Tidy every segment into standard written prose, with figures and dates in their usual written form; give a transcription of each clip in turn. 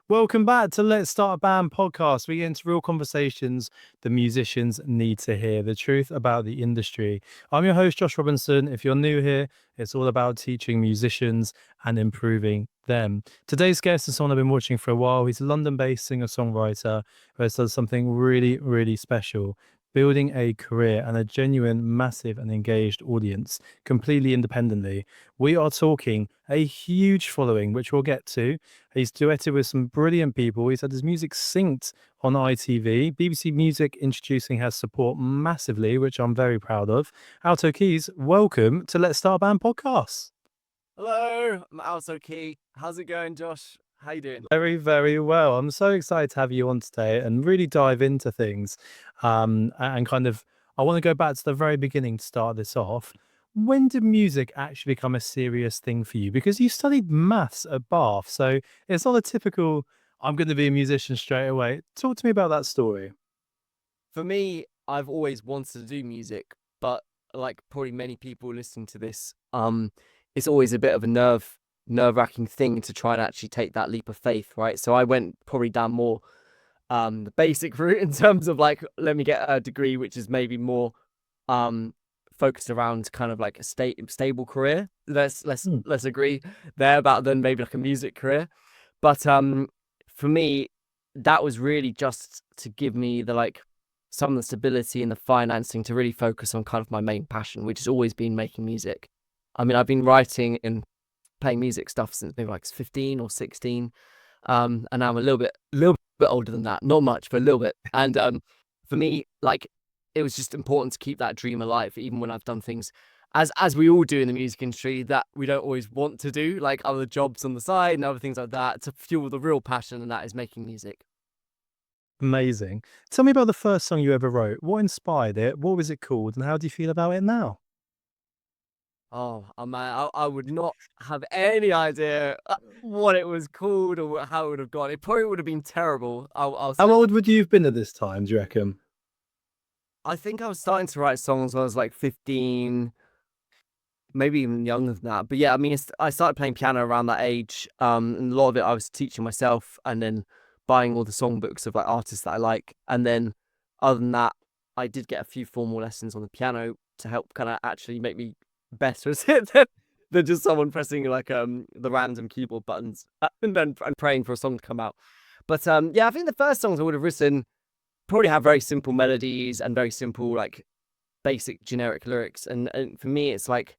Welcome back to Let's Start a Band podcast. We get into real conversations the musicians need to hear, the truth about the industry. I'm your host, Josh Robinson. If you're new here, it's all about teaching musicians and improving them. Today's guest is someone I've been watching for a while. He's a London-based singer-songwriter who has done something really, really special, building a career and a genuine, massive and engaged audience completely independently. We are talking a huge following, which we'll get to. He's duetted with some brilliant people. He's had his music synced on ITV. BBC Music Introducing has support massively, which I'm very proud of. Alto Keys, welcome to Let's Start a Band podcast. Hello, I'm Alto Key. How's it going, Josh? How you doing? Very, very well. I'm so excited to have you on today and really dive into things. And kind of, I want to go back to the very beginning to start this off. When did music actually become a serious thing for you? Because you studied maths at Bath, so it's not a typical, I'm going to be a musician straight away. Talk to me about that story. For me, I've always wanted to do music, but like probably many people listening to this, it's always a bit of a nerve-wracking thing to try and actually take that leap of faith, right? So I went probably down more the basic route in terms of like, let me get a degree which is maybe more focused around kind of like a stable career. Let's agree there about than maybe like a music career. But for me, that was really just to give me the like some of the stability and the financing to really focus on kind of my main passion, which has always been making music. I mean, I've been writing and playing music stuff since maybe like 15 or 16. And now I'm a little bit older than that, not much, but a little bit. And for me, like it was just important to keep that dream alive, even when I've done things as we all do in the music industry that we don't always want to do, like other jobs on the side and other things like that, to fuel the real passion, and that is making music. Amazing. Tell me about the first song you ever wrote. What inspired it? What was it called? And how do you feel about it now? Oh, man, I would not have any idea what it was called or how it would have gone. It probably would have been terrible. I'll How say. old would you have been at this time, do you reckon? I think I was starting to write songs when I was like 15, maybe even younger than that. But yeah, I mean, I started playing piano around that age. And a lot of it I was teaching myself and then buying all the songbooks of like artists that I like. And then other than that, I did get a few formal lessons on the piano to help kind of actually make me better at it than just someone pressing like the random keyboard buttons and praying for a song to come out. But yeah, I think the first songs I would have written probably have very simple melodies and very simple like basic generic lyrics. And for me, it's like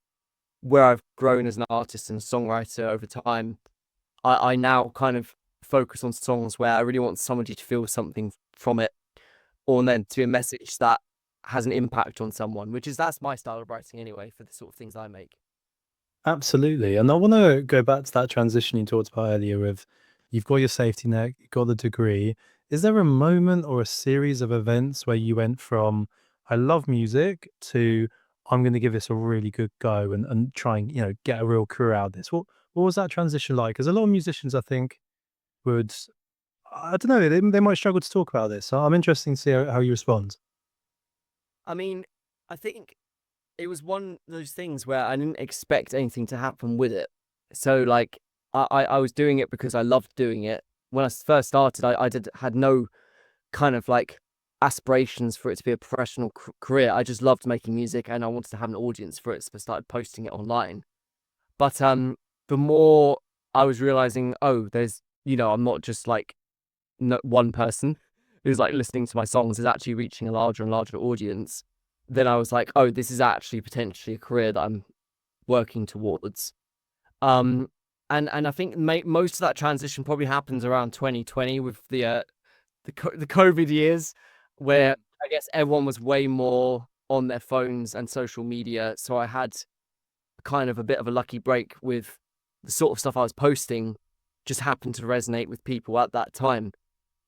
where I've grown as an artist and songwriter over time, I now kind of focus on songs where I really want somebody to feel something from it, or then to be a message that has an impact on someone, that's my style of writing anyway for the sort of things I make. Absolutely. And I want to go back to that transition you talked about earlier of you've got your safety net, you've got the degree. Is there a moment or a series of events where you went from I love music to I'm going to give this a really good go and try and, get a real career out of this? What was that transition like? Because a lot of musicians, I think, would, I don't know, they might struggle to talk about this. So I'm interested to see how you respond. I mean, I think it was one of those things where I didn't expect anything to happen with it. So like I was doing it because I loved doing it. When I first started, I had no kind of like aspirations for it to be a professional career. I just loved making music and I wanted to have an audience for it, so I started posting it online. But the more I was realizing, oh, there's I'm not just like one person who's like listening to my songs, is actually reaching a larger and larger audience. Then I was like, oh, this is actually potentially a career that I'm working towards. Um, and I think most of that transition probably happens around 2020 with the COVID years, where I guess everyone was way more on their phones and social media. So I had kind of a bit of a lucky break with the sort of stuff I was posting just happened to resonate with people at that time.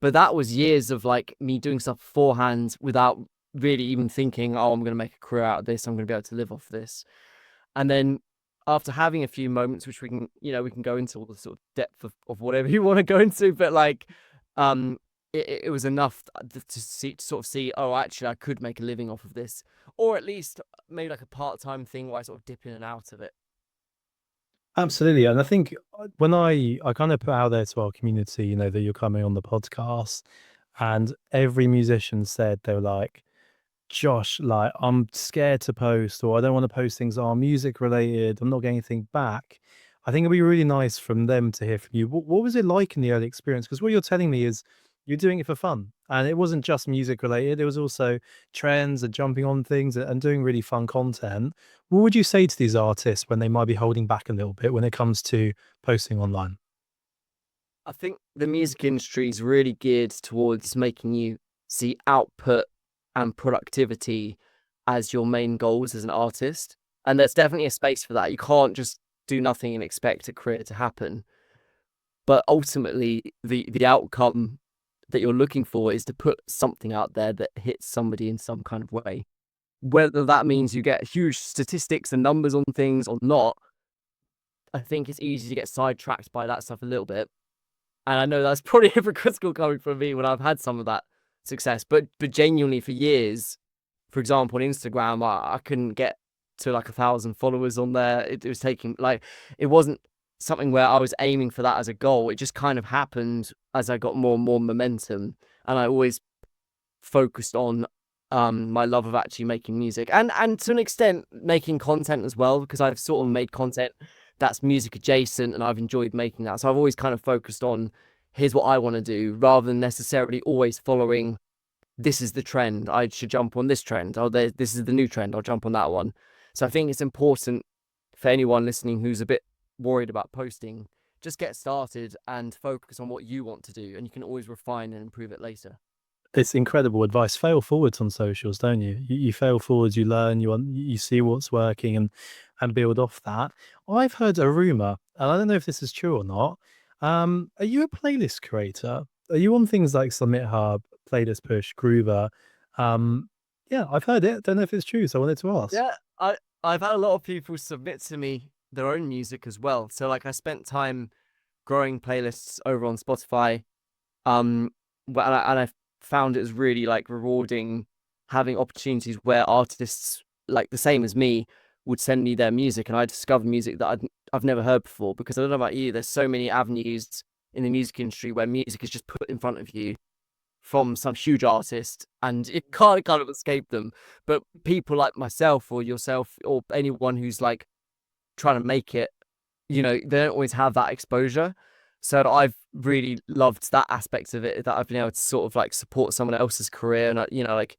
But that was years of like me doing stuff beforehand without really even thinking, oh, I'm going to make a career out of this. I'm going to be able to live off this. And then after having a few moments, which we can go into all the sort of depth of whatever you want to go into, but like, it was enough to sort of see, oh, actually, I could make a living off of this, or at least maybe like a part-time thing where I sort of dip in and out of it. Absolutely. And I think when I kind of put out there to our community, that you're coming on the podcast, and every musician said they were like, Josh, like, I'm scared to post, or I don't want to post things that are music related. I'm not getting anything back. I think it'd be really nice from them to hear from you. What was it like in the early experience? Because what you're telling me is you're doing it for fun. And it wasn't just music related, it was also trends and jumping on things and doing really fun content. What would you say to these artists when they might be holding back a little bit when it comes to posting online? I think the music industry is really geared towards making you see output and productivity as your main goals as an artist. And there's definitely a space for that. You can't just do nothing and expect a career to happen. But ultimately, the outcome that you're looking for is to put something out there that hits somebody in some kind of way. Whether that means you get huge statistics and numbers on things or not, I think it's easy to get sidetracked by that stuff a little bit. And I know that's probably hypocritical coming from me when I've had some of that success, but genuinely for years, for example, on Instagram, I couldn't get to like 1,000 followers on there. It was taking like, it wasn't something where I was aiming for that as a goal. It just kind of happened as I got more and more momentum, and I always focused on my love of actually making music and to an extent making content as well, because I've sort of made content that's music adjacent and I've enjoyed making that. So I've always kind of focused on here's what I want to do rather than necessarily always following this is the trend. I should jump on this trend. Oh, this is the new trend. I'll jump on that one. So I think it's important for anyone listening who's a bit worried about posting, just get started and focus on what you want to do, and you can always refine and improve it later. It's incredible advice. Fail forwards on socials, don't you? You fail forwards, you learn, you see what's working and build off that. I've heard a rumor, and I don't know if this is true or not. Are you a playlist creator? Are you on things like Submit Hub, Playlist Push, Groover? Yeah, I've heard it. Don't know if it's true, so I wanted to ask. Yeah, I've had a lot of people submit to me their own music as well. So like I spent time growing playlists over on Spotify. Um, and I found it was really like rewarding having opportunities where artists like the same as me would send me their music, and I discovered music that I've never heard before. Because I don't know about you, there's so many avenues in the music industry where music is just put in front of you from some huge artist and it can't kind of escape them. But people like myself or yourself or anyone who's like trying to make it, they don't always have that exposure. So I've really loved that aspect of it, that I've been able to sort of like support someone else's career, and like,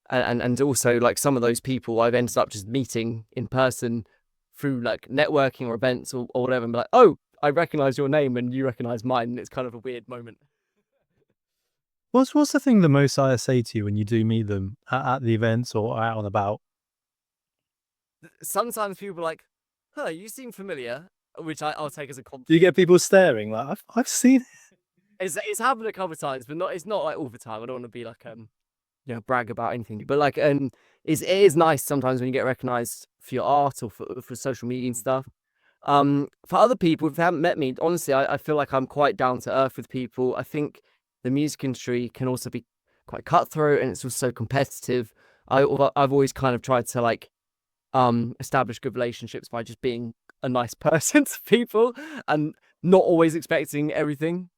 and also like some of those people I've ended up just meeting in person through like networking or events or whatever, and be like, oh, I recognize your name and you recognize mine, and it's kind of a weird moment. What's the thing the most I say to you when you do meet them at the events or out and about? Sometimes people are like, huh, you seem familiar, which I'll take as a Do you compliment. get people staring like I've seen It's happened a couple of times, but it's not like all the time. I don't want to be like brag about anything, but like it is nice sometimes when you get recognized for your art or for social media and stuff. For other people, if they haven't met me, honestly, I feel like I'm quite down to earth with people. I think the music industry can also be quite cutthroat, and it's also competitive. I've always kind of tried to like establish good relationships by just being a nice person to people and not always expecting everything.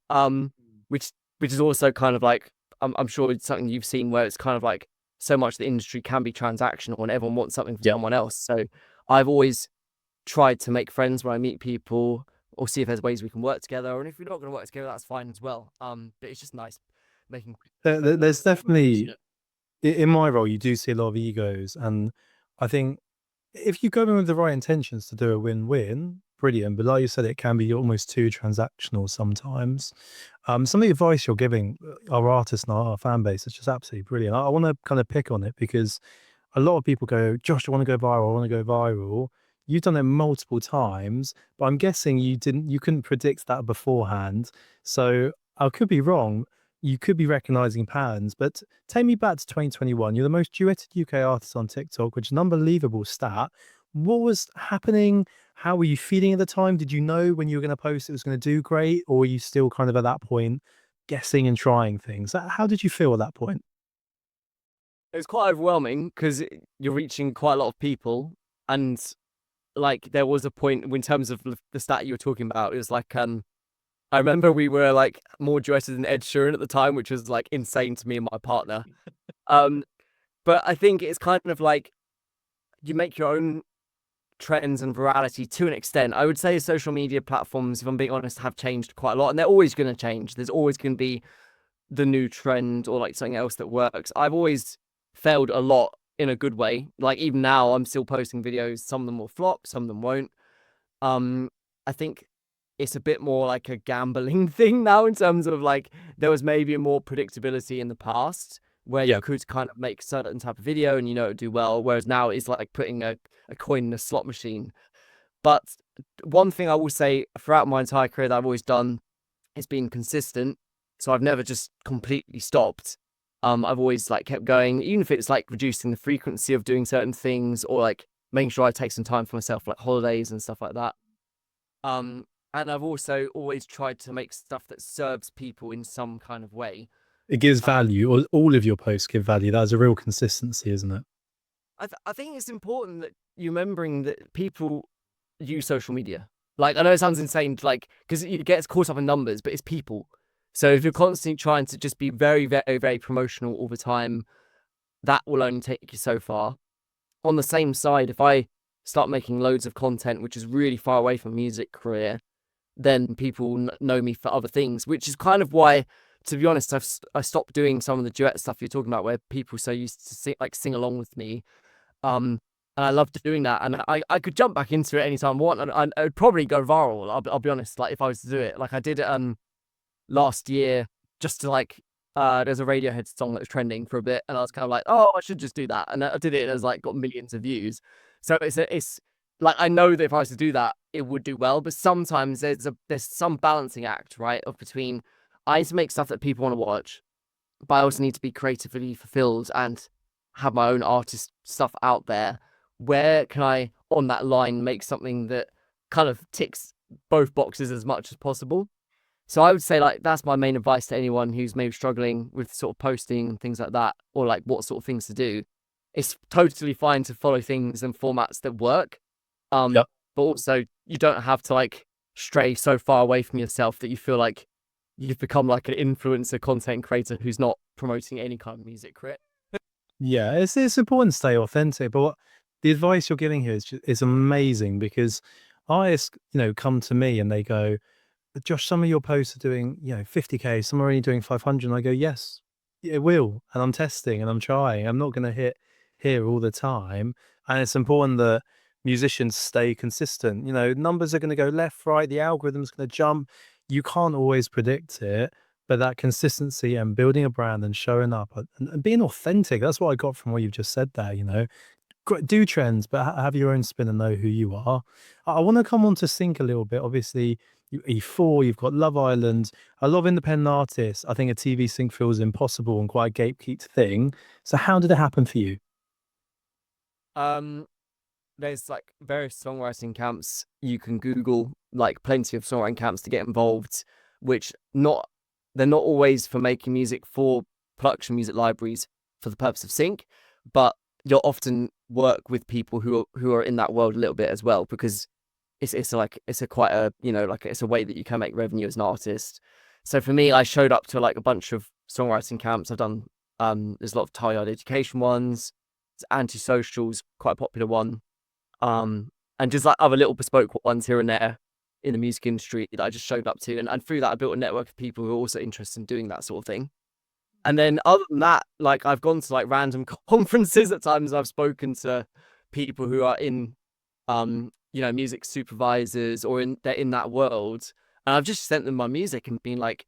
Which is also kind of like I'm sure it's something you've seen where it's kind of like so much the industry can be transactional and everyone wants something from yeah. someone else. So I've always tried to make friends when I meet people or see if there's ways we can work together. And if we're not going to work together, that's fine as well. But it's just nice making There's definitely in my role you do see a lot of egos, and I think if you go in with the right intentions to do a win-win, brilliant. But like you said, it can be almost too transactional sometimes. Some of the advice you're giving our artists and our fan base is just absolutely brilliant. I want to kind of pick on it because a lot of people go, Josh, I want to go viral. I want to go viral. You've done it multiple times, but I'm guessing you couldn't predict that beforehand. So I could be wrong. You could be recognizing patterns, but take me back to 2021. You're the most duetted UK artist on TikTok, which is an unbelievable stat. What was happening? How were you feeling at the time? Did you know when you were going to post it was going to do great, or were you still kind of at that point guessing and trying things? How did you feel at that point? It was quite overwhelming because you're reaching quite a lot of people, and like there was a point in terms of the stat you were talking about. It was like I remember we were like more duetted than Ed Sheeran at the time, which was like insane to me and my partner. Um, but I think it's kind of like you make your own trends and virality to an extent. I would say social media platforms, if I'm being honest, have changed quite a lot, and they're always going to change. There's always going to be the new trend or like something else that works. I've always failed a lot in a good way. Like even now, I'm still posting videos. Some of them will flop, some of them won't. I think it's a bit more like a gambling thing now in terms of like there was maybe more predictability in the past where you Yeah. could kind of make certain type of video and it'd do well. Whereas now it's like putting a coin in a slot machine. But one thing I will say throughout my entire career that I've always done is being consistent. So I've never just completely stopped. I've always like kept going, even if it's like reducing the frequency of doing certain things or like making sure I take some time for myself, like holidays and stuff like that. And I've also always tried to make stuff that serves people in some kind of way. It gives Um, value, or all of your posts give value. That's a real consistency, isn't it? I think it's important that you're remembering that people use social media. Like, I know it sounds insane, like, because it gets caught up in numbers, but it's people. So if you're constantly trying to just be very, very, very promotional all the time, that will only take you so far. On the same side, if I start making loads of content, which is really far away from music career, then people know me for other things, which is kind of why, to be honest, I stopped doing some of the duet stuff you're talking about, where people so used to sing along with me. And I loved doing that, and I could jump back into it anytime I want, and I would probably go viral. I'll be honest, like if I was to do it, like I did it last year, just to like there's a Radiohead song that was trending for a bit, and I was kind of like, oh, I should just do that, and I did it, and it's like got millions of views. So it's like I know that if I was to do that, it would do well, but sometimes there's some balancing act, right, of between I need to make stuff that people want to watch, but I also need to be creatively fulfilled and have my own artist stuff out there. Where can I, on that line, make something that kind of ticks both boxes as much as possible? So I would say like that's my main advice to anyone who's maybe struggling with sort of posting and things like that, or like what sort of things to do. It's totally fine to follow things and formats that work. Yep. But also you don't have to like stray so far away from yourself that you feel like you've become like an influencer content creator who's not promoting any kind of music career. Yeah, it's important to stay authentic, but the advice you're giving here is amazing, because artists, come to me and they go, Josh, some of your posts are doing, 50K, some are only doing 500. And I go, yes, it will. And I'm testing and I'm trying. I'm not going to hit here all the time. And it's important that musicians stay consistent. Numbers are going to go left, right. The algorithm's going to jump. You can't always predict it, but that consistency and building a brand and showing up and being authentic, that's what I got from what you've just said there. Do trends, but have your own spin and know who you are. I want to come on to sync a little bit. Obviously, E4, you've got Love Island, a lot of independent artists. I think a TV sync feels impossible and quite a gatekeep thing. So how did it happen for you? Um, there's like various songwriting camps. You can Google like plenty of songwriting camps to get involved, which they're not always for making music for production music libraries for the purpose of sync, but you'll often work with people who are in that world a little bit as well, because it's a quite a like it's a way that you can make revenue as an artist. So for me, I showed up to like a bunch of songwriting camps. I've done there's a lot of Tired Education ones, Anti-Socials, quite a popular one, and just like other little bespoke ones here and there in the music industry that I just showed up to, and through that I built a network of people who are also interested in doing that sort of thing. And then other than that, like I've gone to like random conferences at times. I've spoken to people who are in music supervisors or they're in that world, and I've just sent them my music and been like,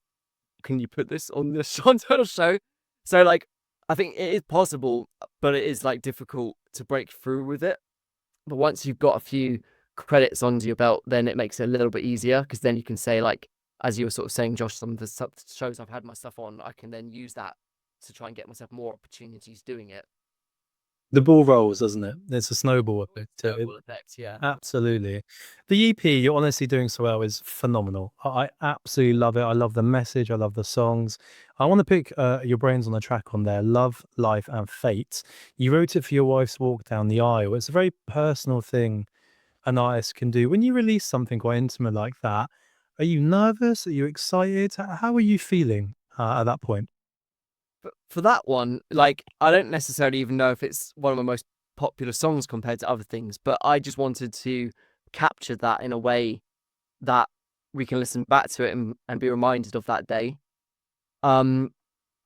can you put this on the Total show? So like I think it is possible, but it is like difficult to break through with it. But once you've got a few credits under your belt, then it makes it a little bit easier, because then you can say, like, as you were sort of saying, Josh, some of the shows I've had my stuff on, I can then use that to try and get myself more opportunities doing it. The ball rolls, doesn't it? It's a snowball effect. Snowball effect, yeah. Absolutely. The EP, you're honestly doing so well, is phenomenal. I absolutely love it. I love the message. I love the songs. I want to pick your brains on the track on there, Love, Life and Fate. You wrote it for your wife's walk down the aisle. It's a very personal thing an artist can do. When you release something quite intimate like that, are you nervous? Are you excited? How are you feeling at that point? But for that one, like, I don't necessarily even know if it's one of my most popular songs compared to other things, but I just wanted to capture that in a way that we can listen back to it and be reminded of that day. Um,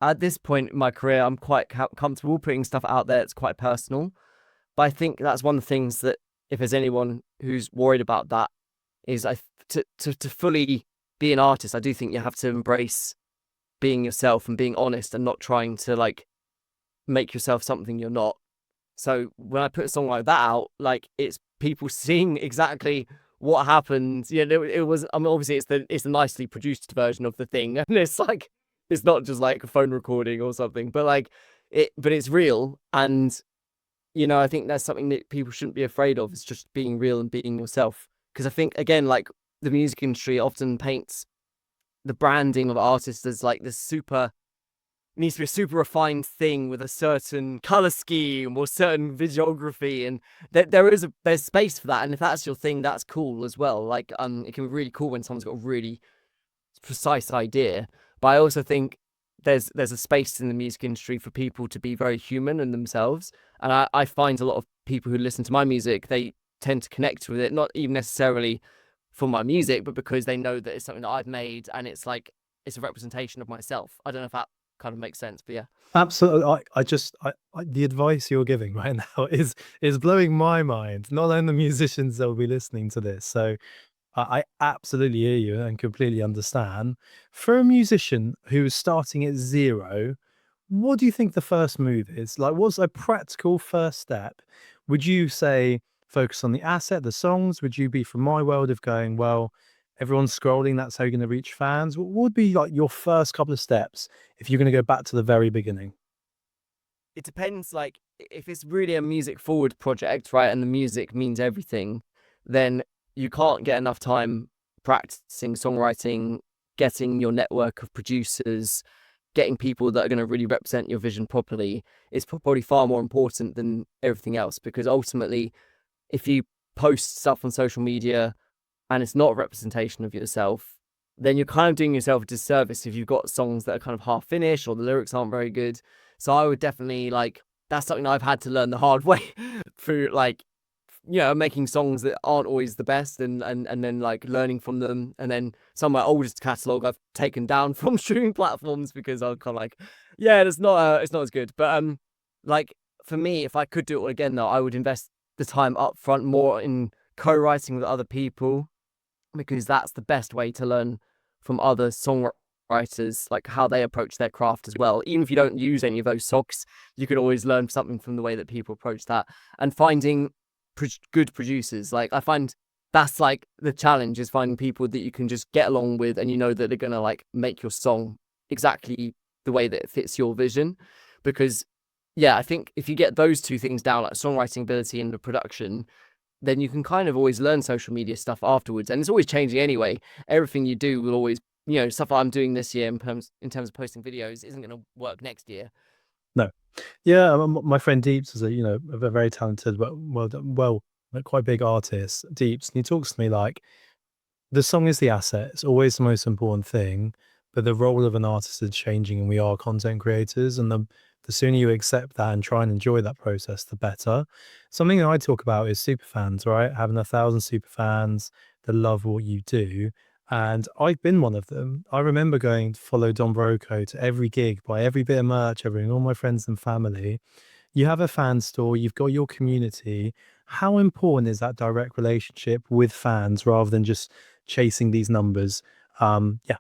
at this point in my career, I'm quite comfortable putting stuff out there. It's quite personal, but I think that's one of the things that, if there's anyone who's worried about that, is to fully be an artist, I do think you have to embrace being yourself and being honest and not trying to like make yourself something you're not. So when I put a song like that out, like, it's people seeing exactly what happened. You know, it was, I mean, obviously it's the nicely produced version of the thing, and it's like, it's not just like a phone recording or something, but like but it's real. And I think that's something that people shouldn't be afraid of. It's just being real and being yourself. Because I think, again, like, the music industry often paints the branding of artists as like this super, it needs to be a super refined thing with a certain color scheme or certain videography, and there's space for that. And if that's your thing, that's cool as well. Like, it can be really cool when someone's got a really precise idea. But I also think there's a space in the music industry for people to be very human and themselves. And I find a lot of people who listen to my music, they tend to connect with it, not even necessarily for my music, but because they know that it's something that I've made, and it's like, it's a representation of myself. I don't know if that kind of makes sense, but yeah. Absolutely. The advice you're giving right now is blowing my mind. Not only the musicians that will be listening to this. So I absolutely hear you and completely understand. For a musician who is starting at zero, what do you think the first move is? Like, what's a practical first step? Would you say focus on the asset, the songs? Would you be from my world of going, well, everyone's scrolling, that's how you're going to reach fans? What would be like your first couple of steps if you're going to go back to the very beginning? It depends, like, if it's really a music forward project, right, and the music means everything, then you can't get enough time practicing songwriting, getting your network of producers, getting people that are going to really represent your vision properly. Is probably far more important than everything else, because ultimately, if you post stuff on social media and it's not a representation of yourself, then you're kind of doing yourself a disservice if you've got songs that are kind of half finished or the lyrics aren't very good. So I would definitely, like, that's something I've had to learn the hard way through, like, making songs that aren't always the best, and then like learning from them. And then some of my oldest catalog I've taken down from streaming platforms because I'm kind of like, yeah, it's not as good. But like, for me, if I could do it all again though, I would invest the time up front more in co-writing with other people, because that's the best way to learn from other songwriters, like how they approach their craft as well. Even if you don't use any of those songs, you can always learn something from the way that people approach that. And finding good producers, like, I find that's like the challenge, is finding people that you can just get along with, and that they're gonna like make your song exactly the way that it fits your vision. Because yeah, I think if you get those two things down, like songwriting ability and the production, then you can kind of always learn social media stuff afterwards. And it's always changing anyway. Everything you do will always, stuff I'm doing this year in terms of posting videos isn't going to work next year. No. Yeah, my friend Deeps is a very talented, like, quite big artist, Deeps, and he talks to me like the song is the asset. It's always the most important thing, but the role of an artist is changing, and we are content creators, and the sooner you accept that and try and enjoy that process, the better. Something that I talk about is super fans, right? Having 1,000 super fans that love what you do. And I've been one of them. I remember going to follow Don Broco to every gig, buy every bit of merch, bring all my friends and family. You have a fan store, you've got your community. How important is that direct relationship with fans rather than just chasing these numbers? Yeah,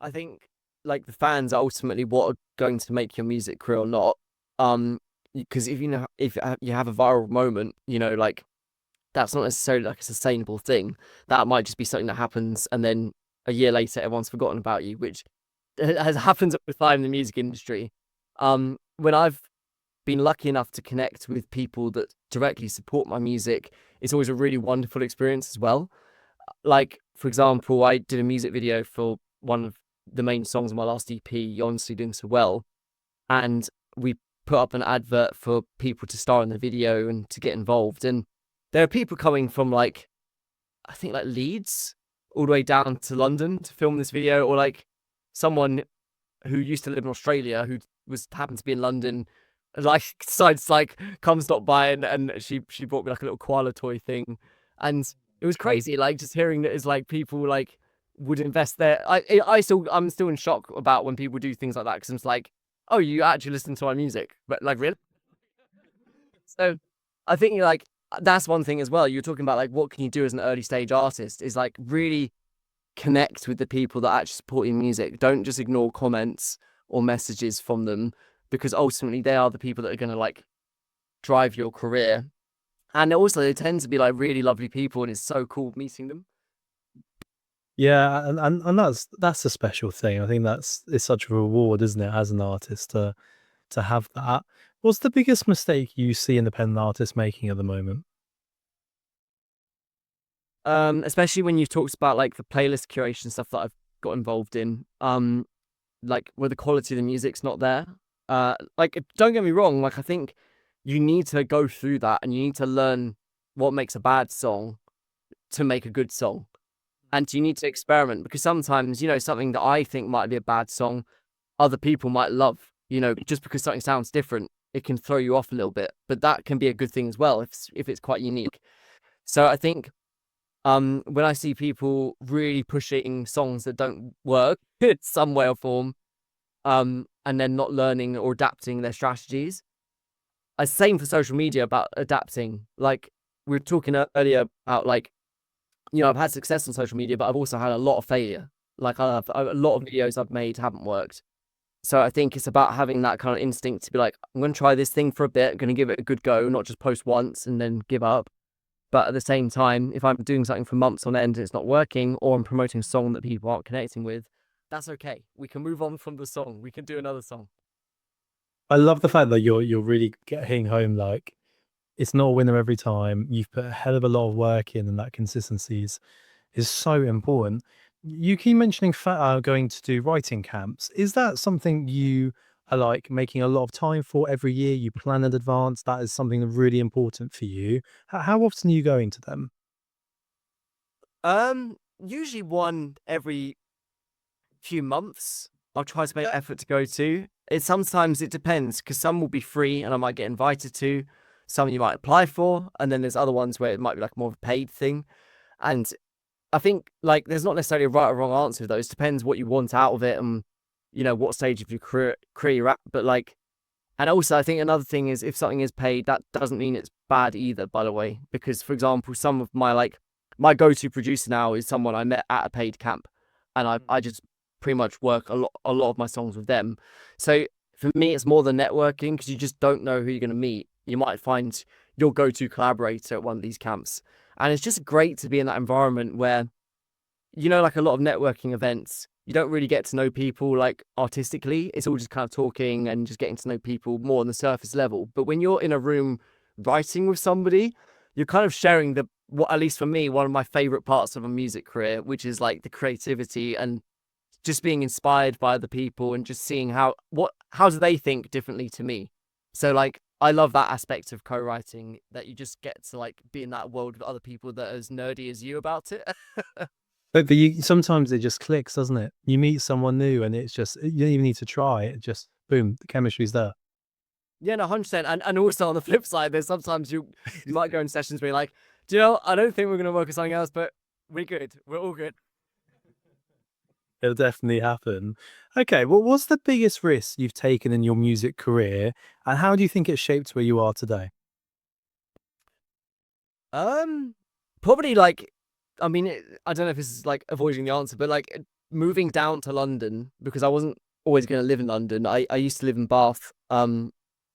I think, like, the fans are ultimately what are going to make your music career or not. Because if you have a viral moment, like, that's not necessarily like a sustainable thing. That might just be something that happens, and then a year later, everyone's forgotten about you, which has happened all the time in the music industry. When I've been lucky enough to connect with people that directly support my music, it's always a really wonderful experience as well. Like, for example, I did a music video for one of the main songs of my last EP, You're Honestly Doing So Well, and we put up an advert for people to star in the video and to get involved. And there are people coming from like, I think like Leeds all the way down to London to film this video, or like someone who used to live in Australia who was happened to be in London, like decides like come stop by, and she bought me like a little koala toy thing, and it was crazy like just hearing that it's like people like would invest there. I'm still in shock about when people do things like that, because it's like, oh, you actually listen to my music, but like really. So I think you're like, that's one thing as well. You're talking about like what can you do as an early stage artist is like really connect with the people that actually support your music. Don't just ignore comments or messages from them, because ultimately they are the people that are going to like drive your career. And also they tend to be like really lovely people, and it's so cool meeting them. Yeah, and that's a special thing. I think it's such a reward, isn't it, as an artist to have that. What's the biggest mistake you see independent artists making at the moment? Especially when you've talked about like the playlist curation stuff that I've got involved in. Like where the quality of the music's not there. Like don't get me wrong, like I think you need to go through that and you need to learn what makes a bad song to make a good song. And you need to experiment, because sometimes, something that I think might be a bad song, other people might love. Just because something sounds different, it can throw you off a little bit. But that can be a good thing as well if it's quite unique. So I think when I see people really pushing songs that don't work in some way or form, and then not learning or adapting their strategies. Same for social media about adapting. Like we were talking earlier about like, I've had success on social media, but I've also had a lot of failure. Like a lot of videos I've made haven't worked. So I think it's about having that kind of instinct to be like, I'm going to try this thing for a bit, I'm going to give it a good go, not just post once and then give up. But at the same time, if I'm doing something for months on end and it's not working, or I'm promoting a song that people aren't connecting with, that's okay. We can move on from the song. We can do another song. I love the fact that you're really getting home like it's not a winner every time. You've put a hell of a lot of work in, and that consistency is so important. You keep mentioning going to do writing camps. Is that something you are like making a lot of time for every year? You plan in advance. That is something really important for you. How often are you going to them? Usually one every few months. I'll try to make an effort to go to. Sometimes it depends, because some will be free and I might get invited to. Some you might apply for, and then there's other ones where it might be like more of a paid thing. And I think like there's not necessarily a right or wrong answer to those. Depends what you want out of it, and what stage of your career you're at. But like, and also I think another thing is, if something is paid, that doesn't mean it's bad either, by the way. Because for example, some of my go-to producer now is someone I met at a paid camp, and I just pretty much work a lot of my songs with them. So for me, it's more the networking, because you just don't know who you're going to meet. You might find your go-to collaborator at one of these camps, and it's just great to be in that environment where, like a lot of networking events, you don't really get to know people like artistically. It's all just kind of talking and just getting to know people more on the surface level. But when you're in a room writing with somebody, you're kind of sharing what, at least for me, one of my favorite parts of a music career, which is like the creativity and just being inspired by other people and just seeing how do they think differently to me. So like I love that aspect of co-writing, that you just get to like be in that world with other people that are as nerdy as you about it. But sometimes it just clicks, doesn't it? You meet someone new, and it's just you don't even need to try. It just boom, the chemistry's there. Yeah, no, 100%. And also on the flip side, there's sometimes you might go in sessions where you're like, do you know, I don't think we're going to work on something else, but we're good. We're all good. It'll definitely happen. Okay, well, what's the biggest risk you've taken in your music career, and how do you think it shaped where you are today? Probably like, I mean, I don't know if this is like avoiding the answer, but like moving down to London, because I wasn't always going to live in London. I used to live in Bath,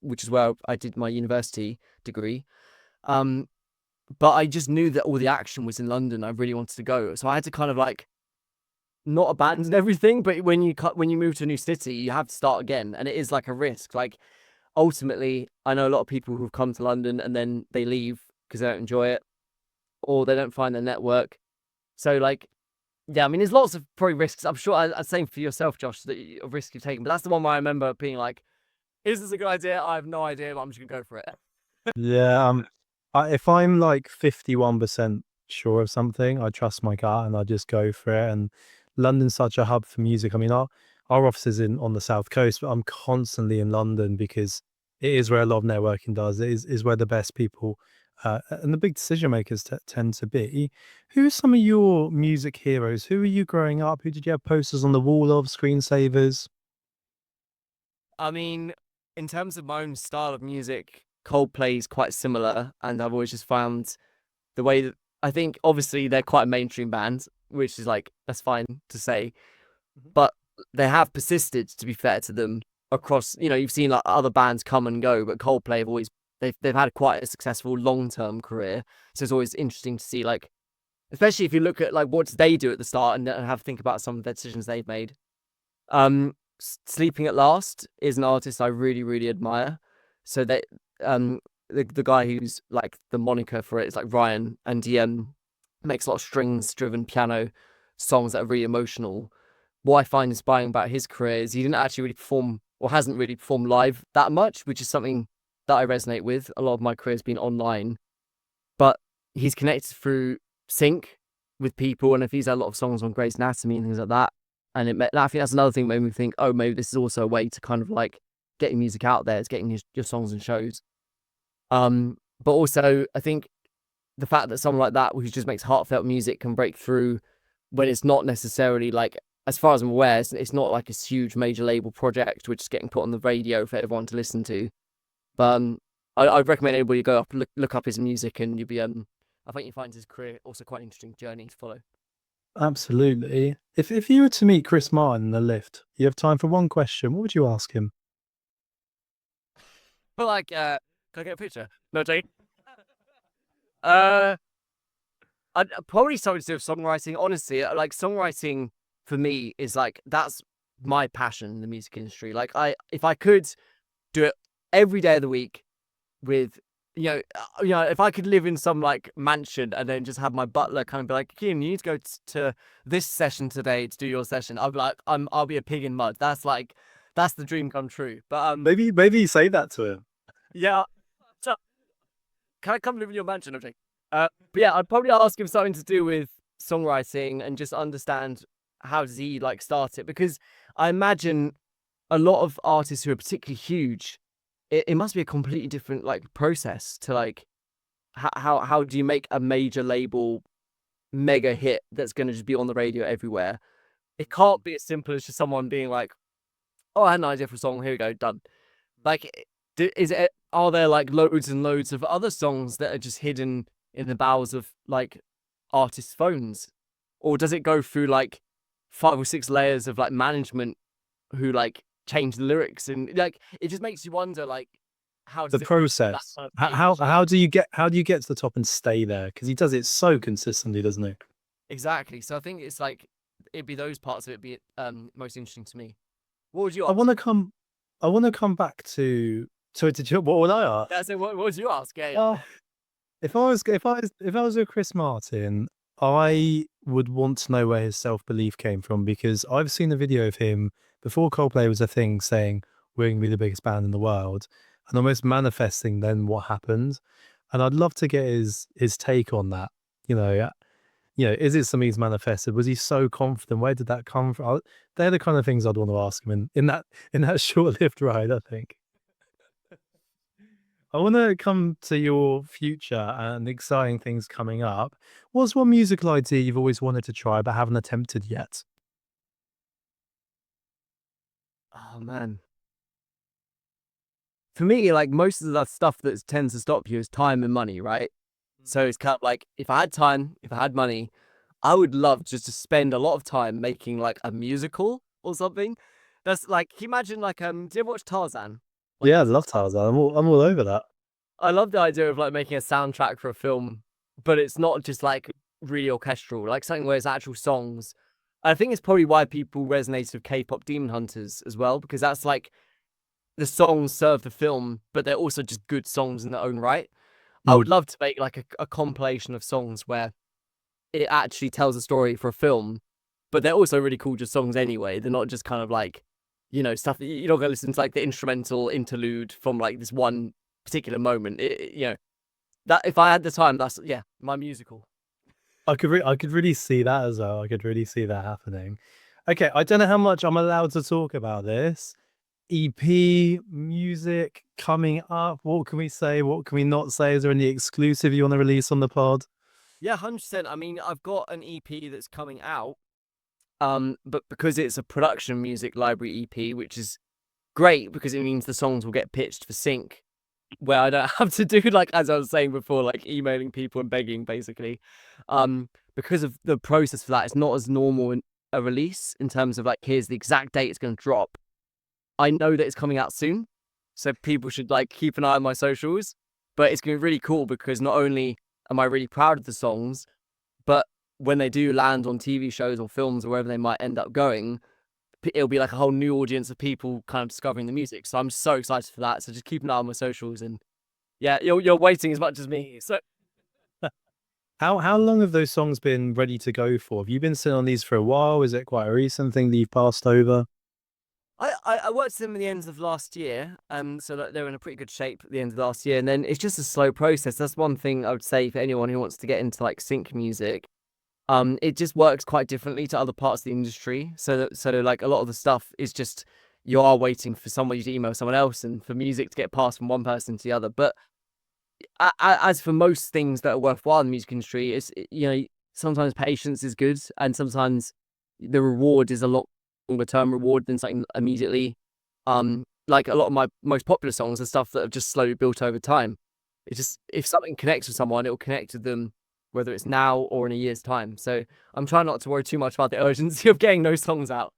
which is where I did my university degree. Um, but I just knew that all the action was in London. I really wanted to go, so I had to kind of like not abandon everything. But when you move to a new city, you have to start again, and it is like a risk. Like ultimately, I know a lot of people who've come to London and then they leave because they don't enjoy it, or they don't find their network. So like, yeah, I mean, there's lots of probably risks. I'm sure I'd say for yourself, Josh, that a risk you've taken. But that's the one where I remember being like, "Is this a good idea? I have no idea, but I'm just gonna go for it." Yeah, If I'm like 51% sure of something, I trust my gut and I just go for it. And London's such a hub for music. I mean, our office is in on the south coast, but I'm constantly in London because it is where a lot of networking does. It is where the best people and the big decision makers tend to be. Who are some of your music heroes? Who are you growing up? Who did you have posters on the wall of, screensavers? I mean, in terms of my own style of music, Coldplay is quite similar, and I've always just found the way that I think obviously they're quite a mainstream band, which is like that's fine to say, Mhm. but they have persisted. To be fair to them, across you've seen like other bands come and go, but Coldplay have always they've had quite a successful long term career. So it's always interesting to see like, especially if you look at like what they do at the start and have think about some of the decisions they've made. Sleeping at Last is an artist I really, really admire. So that um the guy who's like the moniker for it is like Ryan, and he makes a lot of strings driven piano songs that are really emotional. What I find inspiring about his career is he didn't actually really perform or hasn't really performed live that much, which is something that I resonate with. A lot of my career has been online, but he's connected through sync with people, and if he's had a lot of songs on Grey's Anatomy and things like that, and I think that's another thing that made me think, oh, maybe this is also a way to kind of like get your music out there, is getting your songs and shows. But also I think the fact that someone like that who just makes heartfelt music can break through when it's not necessarily like, as far as I'm aware, it's not like a huge major label project which is getting put on the radio for everyone to listen to. But I'd recommend anybody go up look up his music, and you'll be I think you find his career also quite an interesting journey to follow. Absolutely. If you were to meet Chris Martin in the lift, you have time for one question. What would you ask him? But like, can I get a picture? No, Jake. Uh, I'd probably something to do with songwriting. Honestly, like songwriting for me is like that's my passion in the music industry. Like, if I could do it every day of the week with if I could live in some like mansion and then just have my butler kind of be like, Keen, you need to go to this session today to do your session. I'll be like, I'll be a pig in mud. That's the dream come true. But Maybe you say that to him. yeah. So can I come live in your mansion? Okay. But yeah, I'd probably ask him something to do with songwriting and just understand how does he like start it, because I imagine a lot of artists who are particularly huge, it must be a completely different like process to like how do you make a major label mega hit that's going to just be on the radio everywhere? It can't be as simple as just someone being like, oh, I had an idea for a song, here we go, done. Like, are there like loads and loads of other songs that are just hidden in the bowels of like artists' phones, or does it go through like 5 or 6 layers of like management who like change the lyrics, and like it just makes you wonder like how The does it that process. kind of How do you get to the top and stay there? Because he does it so consistently, doesn't he? exactly. So I think it's like it'd be those parts of it be most interesting to me. What would you I ask? want to come. I want to come back to what would I ask? That's it. What would you ask? Yeah, yeah. Uh, if I was with Chris Martin, I would want to know where his self belief came from, because I've seen a video of him before Coldplay was a thing saying we're going to be the biggest band in the world, and almost manifesting then what happened. And I'd love to get his take on that. You know, is it something he's manifested? Was he so confident? Where did that come from? They're the kind of things I'd want to ask him in that short-lived ride, I think. I want to come to your future and exciting things coming up. What's one musical idea you've always wanted to try but haven't attempted yet? Oh man. For me, like most of the stuff that tends to stop you is time and money, right? So it's kind of like if I had time, if I had money, I would love just to spend a lot of time making like a musical or something. That's like, can you imagine like do you ever watch Tarzan? Like Yeah, I'd love Tarzan. I'm all over that. I love the idea of like making a soundtrack for a film, but it's not just like really orchestral, like something where it's actual songs. I think it's probably why people resonate with K-pop Demon Hunters as well, because that's like the songs serve the film, but they're also just good songs in their own right. I Mm. would love to make like a compilation of songs where it actually tells a story for a film, but they're also really cool just songs anyway. They're not just kind of like, stuff that you're not going to listen to like the instrumental interlude from like this one particular moment. that if I had the time, that's my musical. I could really see that as well. I could really see that happening. Okay, I don't know how much I'm allowed to talk about this. EP, music coming up. What can we say? What can we not say? Is there any exclusive you want to release on the pod? Yeah, 100%. I mean, I've got an EP that's coming out. But because it's a production music library EP, which is great because it means the songs will get pitched for sync, where I don't have to do, like, as I was saying before, like emailing people and begging basically. Because of the process for that, it's not as normal in a release in terms of like, here's the exact date it's going to drop. I know that it's coming out soon, so people should like keep an eye on my socials. But it's going to be really cool because not only am I really proud of the songs, but when they do land on TV shows or films or wherever they might end up going, it'll be like a whole new audience of people kind of discovering the music. So I'm so excited for that. So just keep an eye on my socials, and yeah, you're waiting as much as me. So How long have those songs been ready to go for? Have you been sitting on these for a while? Is it quite a recent thing that you've passed over? I worked with them at the end of last year, so that they're in a pretty good shape at the end of last year. And then it's just a slow process. That's one thing I would say for anyone who wants to get into like sync music. It just works quite differently to other parts of the industry. So like a lot of the stuff is just you are waiting for somebody to email someone else and for music to get passed from one person to the other. But as for most things that are worthwhile in the music industry, sometimes patience is good, and sometimes the reward is a lot longer term reward than something immediately. Like a lot of my most popular songs are stuff that have just slowly built over time. It's just if something connects with someone, it will connect with them, whether it's now or in a year's time. So I'm trying not to worry too much about the urgency of getting those songs out.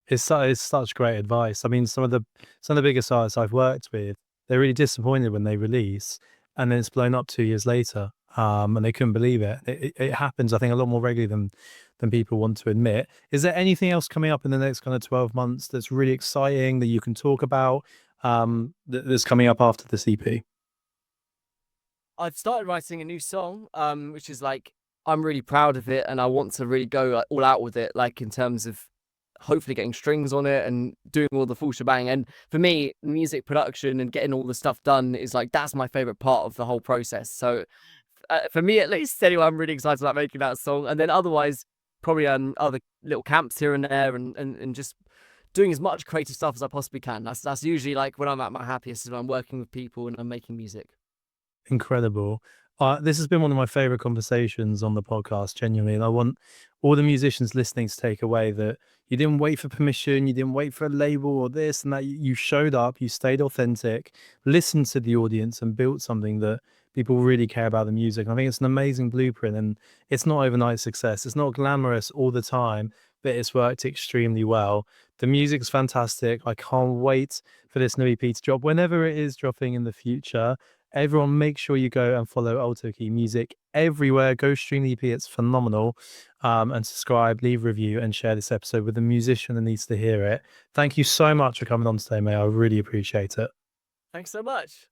It's such great advice. I mean, some of the biggest artists I've worked with, they're really disappointed when they release, and then it's blown up 2 years later, and they couldn't believe it. It happens, I think, a lot more regularly than people want to admit. Is there anything else coming up in the next kind of 12 months that's really exciting that you can talk about, that's coming up after this EP? I've started writing a new song, which is like I'm really proud of it, and I want to really go like, all out with it, like in terms of hopefully getting strings on it and doing all the full shebang. And for me, music production and getting all the stuff done is like that's my favorite part of the whole process. So for me, at least, anyway, I'm really excited about making that song. And then otherwise, probably other little camps here and there, and just doing as much creative stuff as I possibly can. That's usually like when I'm at my happiest, is when I'm working with people and I'm making music. Incredible. This has been one of my favorite conversations on the podcast, genuinely. And I want all the musicians listening to take away that you didn't wait for permission, you didn't wait for a label or this and that. You showed up, you stayed authentic, listened to the audience, and built something that people really care about the music. And I think it's an amazing blueprint, and it's not overnight success. It's not glamorous all the time, but it's worked extremely well. The music's fantastic. I can't wait for this new EP to drop whenever it is dropping in the future. Everyone, make sure you go and follow Alto Key Music everywhere. Go stream the EP; it's phenomenal. And subscribe, leave a review, and share this episode with a musician that needs to hear it. Thank you so much for coming on today, mate. I really appreciate it. Thanks so much.